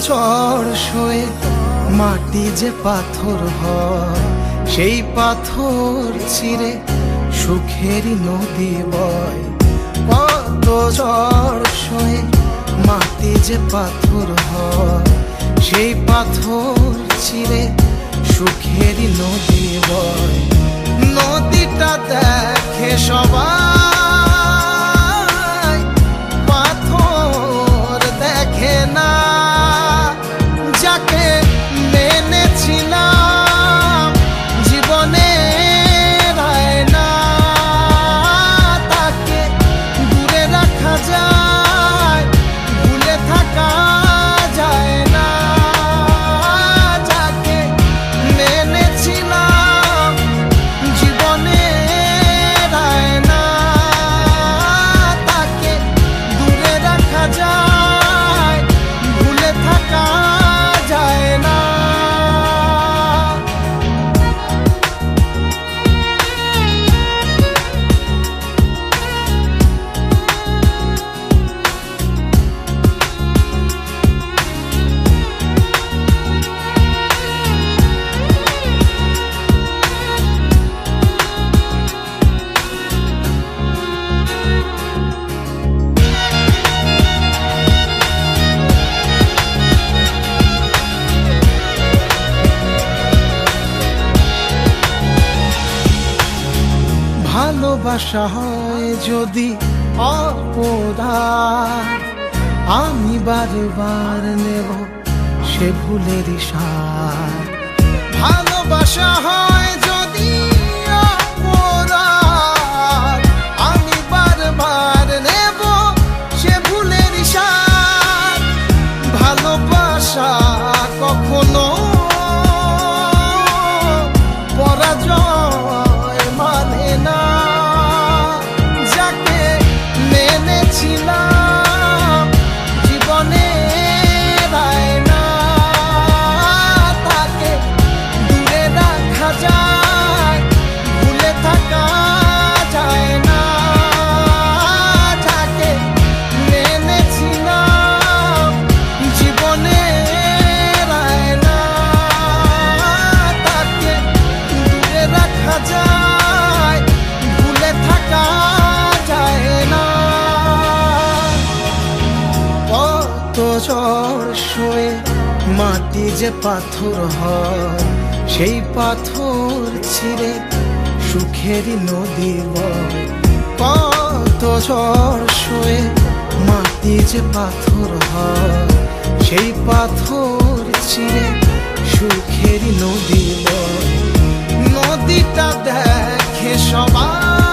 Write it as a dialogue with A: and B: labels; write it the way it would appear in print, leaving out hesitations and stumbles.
A: ঝড় সয়ে মাটি যে পাথর হয়, সেই পাথর চিরে সুখেরই নদী বয়। কত ঝড় সয়ে মাটি যে পাথর হয়, সেই পাথর চিরে সুখেরই নদী বয়। নদীটা দেখে সবাই, পাথর দেখে না। যাকে মেনেছিলাম জীবনে রায় না, তাকে দূরে রাখা যায়, ভুলে থাকা যায় না। যাকে মেনেছিলাম জীবনে রায় না, তাকে দূরে রাখা যায়, ভুলে থাকা যায় না। ভালোবাসা হয় যদি অপরাধ, আমি বারবার নেব সে ভুলের সাথ। ভালোবাসা হয় যদি অপরাধ, আমি বারবার নেব সে ভুলের সাথ। ভালোবাসা কখনো পরাজয় মানে না। যাকে মেনেছিলাম জীবনে রায় না, তাকে দূরে রাখা যায়, ভুলে থাকা যায় না। যাকে মেনেছিলাম জীবনে রায় না, তাকে দূরে রাখা যায়, ভুলে থাকা যায় না। কত ঝড় সয়ে মাটি যে পাথর হয়, সেই পাথর ছিঁড়ে সুখেরই নদী বয়। কত ঝড় সয়ে মাটি যে পাথর হয়, সেই পাথর চিরে সুখেরই নদী বয়। নদীটা দেখে সবাই,